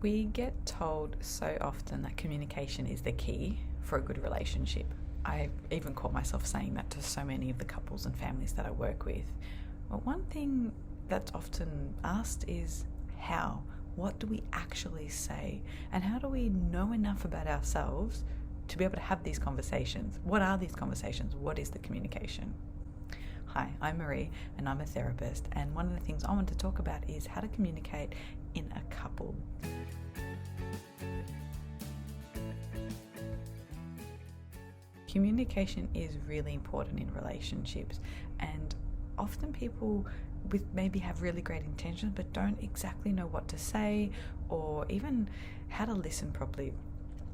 We get told so often that communication is the key for a good relationship. I even caught myself saying that to so many of the couples and families that I work with. But one thing that's often asked is how? What do we actually say? And how do we know enough about ourselves to be able to have these conversations? What are these conversations? What is the communication? Hi, I'm Marie and I'm a therapist, and one of the things I want to talk about is how to communicate in a couple. Communication is really important in relationships, and often people with maybe have really great intentions but don't exactly know what to say or even how to listen properly.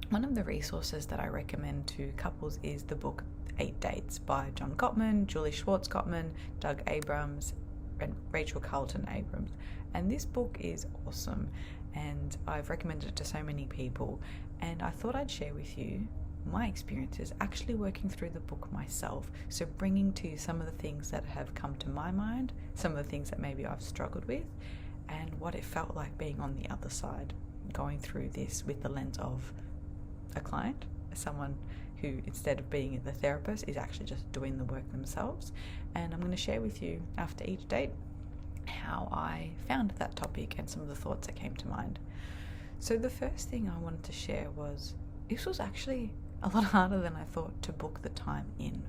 One of the resources that I recommend to couples is the book 8 Dates by John Gottman, Julie Schwartz Gottman, Doug Abrams, and Rachel Carlton Abrams. And this book is awesome, and I've recommended it to so many people, and I thought I'd share with you my experiences actually working through the book myself. So bringing to you some of the things that have come to my mind, some of the things that maybe I've struggled with, and what it felt like being on the other side, going through this with the lens of a client, someone who, instead of being the therapist, is actually just doing the work themselves. And I'm going to share with you after each date how I found that topic and some of the thoughts that came to mind. So the first thing I wanted to share was this was actually a lot harder than I thought to book the time in,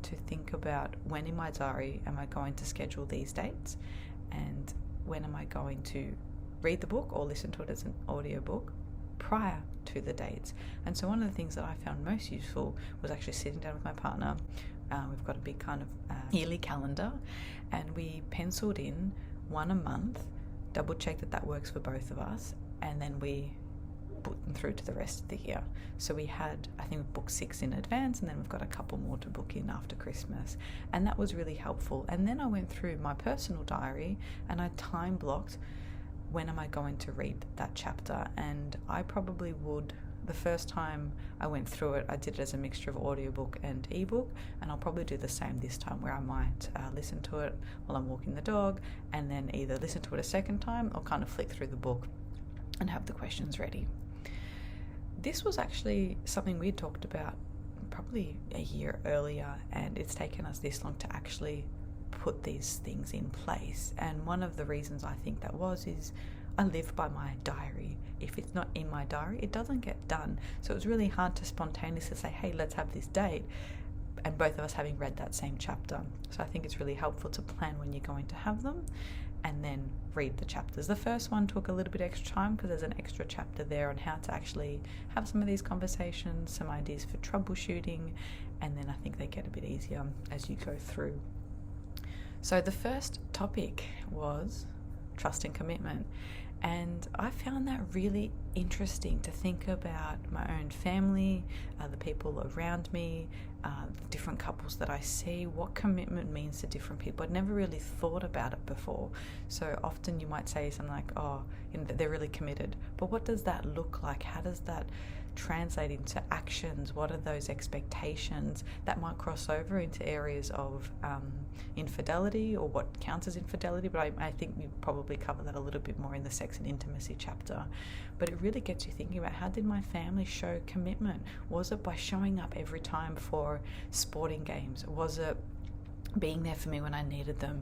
to think about when in my diary am I going to schedule these dates, and when am I going to read the book or listen to it as an audiobook prior to the dates. And so one of the things that I found most useful was actually sitting down with my partner. We've got a big kind of yearly calendar, and we penciled in one a month, double check that works for both of us, and then we put them through to the rest of the year. So we had, I think, we booked 6 in advance, and then we've got a couple more to book in after Christmas, and that was really helpful. And then I went through my personal diary and I time blocked when am I going to read that chapter. And I probably would, the first time I went through it, I did it as a mixture of audiobook and ebook, and I'll probably do the same this time, where I might listen to it while I'm walking the dog, and then either listen to it a second time or kind of flick through the book and have the questions ready. This was actually something we had talked about probably a year earlier, and it's taken us this long to actually put these things in place. And one of the reasons I think that is I live by my diary. If it's not in my diary, it doesn't get done. So it was really hard to spontaneously say, hey, let's have this date, and both of us having read that same chapter. So I think it's really helpful to plan when you're going to have them and then read the chapters. The first one took a little bit extra time because there's an extra chapter there on how to actually have some of these conversations, some ideas for troubleshooting, and then I think they get a bit easier as you go through. So the first topic was trust and commitment. And I found that really interesting to think about my own family, the people around me, the different couples that I see, what commitment means to different people. I'd never really thought about it before. So often you might say something like, they're really committed. But what does that look like? How does that translate into actions? What are those expectations that might cross over into areas of infidelity, or what counts as infidelity? But I think we probably cover that a little bit more in the sex and intimacy chapter. But it really gets you thinking about, how did my family show commitment? Was it by showing up every time for sporting games? Was it being there for me when I needed them?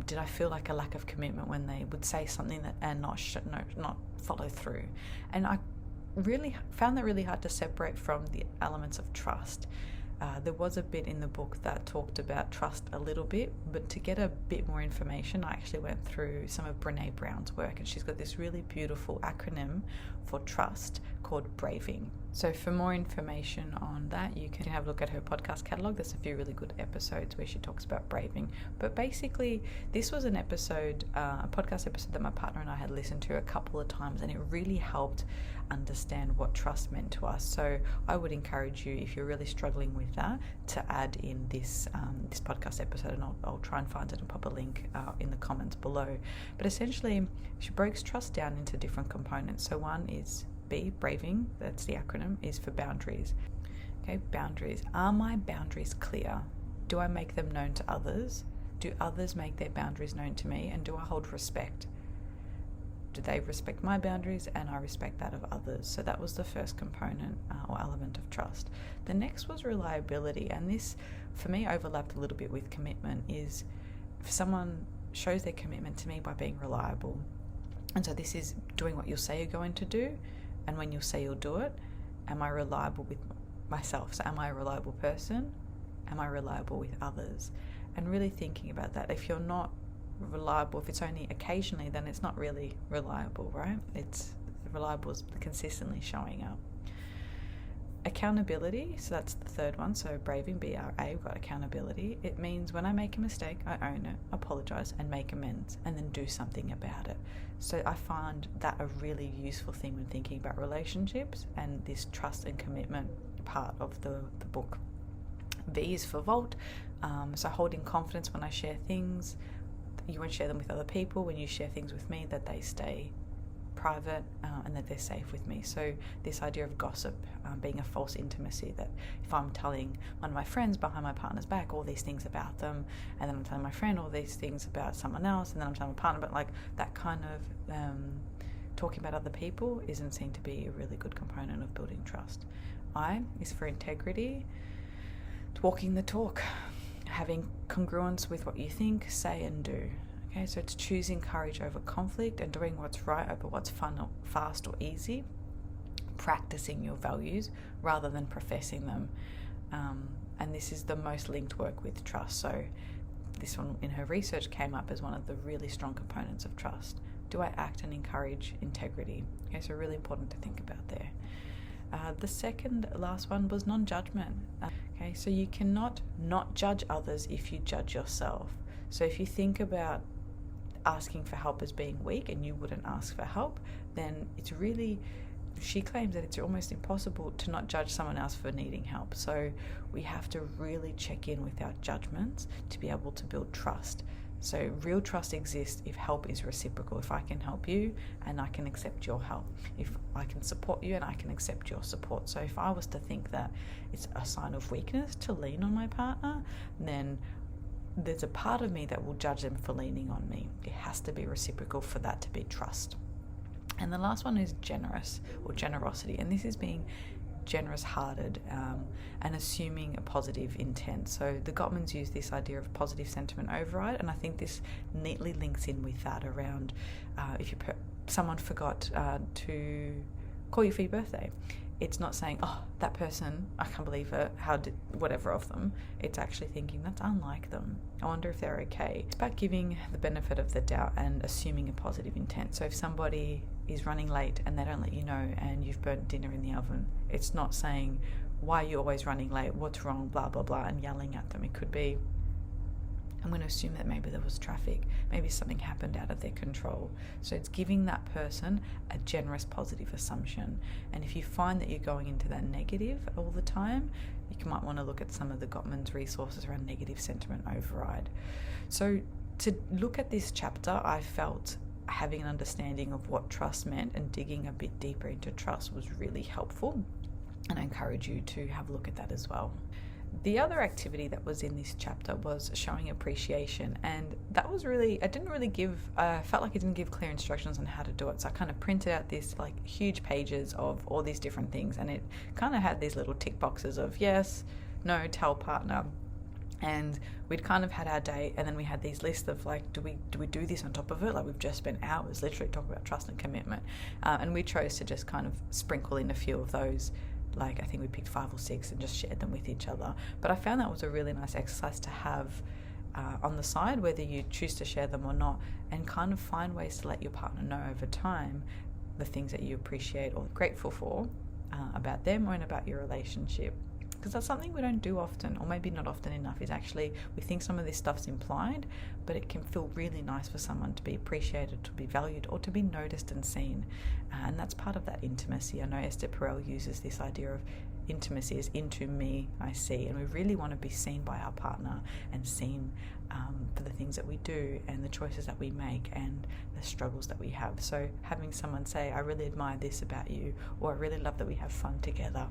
Did I feel like a lack of commitment when they would say something and not follow through? And I really found that really hard to separate from the elements of trust. There was a bit in the book that talked about trust a little bit, but to get a bit more information, I actually went through some of Brené Brown's work, and she's got this really beautiful acronym for trust called BRAVING. So for more information on that, you can have a look at her podcast catalogue. There's a few really good episodes where she talks about braving. But basically, this was an episode, a podcast episode that my partner and I had listened to a couple of times, and it really helped understand what trust meant to us. So I would encourage you, if you're really struggling with that, to add in this podcast episode, and I'll try and find it and pop a link in the comments below. But essentially, she breaks trust down into different components. So one is B, braving, that's the acronym, is for boundaries. Okay, boundaries. Are my boundaries clear? Do I make them known to others? Do others make their boundaries known to me? And do I hold respect? do they respect my boundaries and I respect that of others? So that was the first component or element of trust. The next was reliability, and this for me overlapped a little bit with commitment. Is if someone shows their commitment to me by being reliable, and so this is doing what you'll say you're going to do, and when you'll say you'll do it. Am I reliable with myself? So am I a reliable person? Am I reliable with others? And really thinking about that. If you're not reliable, if it's only occasionally, then it's not really reliable, right? It's reliable is consistently showing up. Accountability, so that's the third one. So braving, BRA, we've got accountability. It means when I make a mistake, I own it, apologize, and make amends, and then do something about it. So I find that a really useful thing when thinking about relationships and this trust and commitment part of the book. V is for vault, so holding confidence when I share things. You won't share them with other people. When you share things with me, that they stay private and that they're safe with me. So this idea of gossip being a false intimacy, that if I'm telling one of my friends behind my partner's back all these things about them, and then I'm telling my friend all these things about someone else, and then I'm telling my partner, but like that kind of talking about other people isn't seen to be a really good component of building trust. I is for integrity. It's walking the talk, having congruence with what you think, say and do. Okay, so it's choosing courage over conflict and doing what's right over what's fun, or fast, or easy. Practicing your values rather than professing them. And this is the most linked work with trust. So this one in her research came up as one of the really strong components of trust. Do I act and encourage integrity? Okay, so really important to think about there. The second last one was non-judgment. Okay, so you cannot not judge others if you judge yourself. So if you think about asking for help as being weak and you wouldn't ask for help, then it's really, she claims that it's almost impossible to not judge someone else for needing help. So we have to really check in with our judgments to be able to build trust. So real trust exists if help is reciprocal. If I can help you and I can accept your help. If I can support you and I can accept your support. So if I was to think that it's a sign of weakness to lean on my partner, then there's a part of me that will judge them for leaning on me. It has to be reciprocal for that to be trust. And the last one is generous or generosity. And this is being generous-hearted and assuming a positive intent. So the Gottmans use this idea of positive sentiment override, and I think this neatly links in with that around if someone forgot to call you for your birthday. It's not saying, oh, that person, I can't believe it, how did whatever of them. It's actually thinking, that's unlike them. I wonder if they're okay. It's about giving the benefit of the doubt and assuming a positive intent. So if somebody is running late and they don't let you know and you've burnt dinner in the oven, it's not saying, why are you always running late? What's wrong? Blah, blah, blah, and yelling at them. It could be, I'm going to assume that maybe there was traffic, maybe something happened out of their control. So it's giving that person a generous, positive assumption. And if you find that you're going into that negative all the time, you might want to look at some of the Gottman's resources around negative sentiment override. So to look at this chapter, I felt having an understanding of what trust meant and digging a bit deeper into trust was really helpful. And I encourage you to have a look at that as well. The other activity that was in this chapter was showing appreciation, and that was really, I felt like it didn't give clear instructions on how to do it, so I kind of printed out this like huge pages of all these different things, and it kind of had these little tick boxes of yes, no, tell partner, and we'd kind of had our day, and then we had these lists of like, do we do this on top of it? Like we've just spent hours literally talking about trust and commitment, and we chose to just kind of sprinkle in a few of those. Like I think we picked 5 or 6 and just shared them with each other. But I found that was a really nice exercise to have on the side, whether you choose to share them or not, and kind of find ways to let your partner know over time the things that you appreciate or grateful for about them or about your relationship. Because that's something we don't do often, or maybe not often enough, is actually we think some of this stuff's implied, but it can feel really nice for someone to be appreciated, to be valued, or to be noticed and seen. And that's part of that intimacy. I know Esther Perel uses this idea of intimacy as into me, I see, and we really want to be seen by our partner and seen for the things that we do and the choices that we make and the struggles that we have. So having someone say, I really admire this about you, or I really love that we have fun together,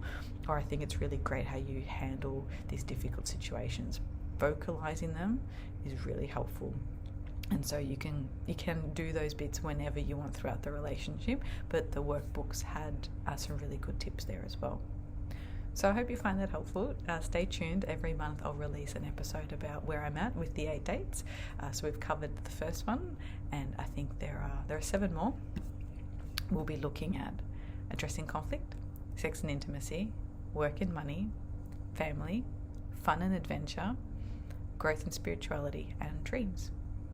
or I think it's really great how you handle these difficult situations, vocalizing them is really helpful. And so you can do those bits whenever you want throughout the relationship, but the workbooks had some really good tips there as well. So I hope you find that helpful. Stay tuned. Every month I'll release an episode about where I'm at with the 8 dates. So we've covered the first one, and I think there are 7 more. We'll be looking at addressing conflict, sex and intimacy, work and money, family, fun and adventure, growth and spirituality, and dreams.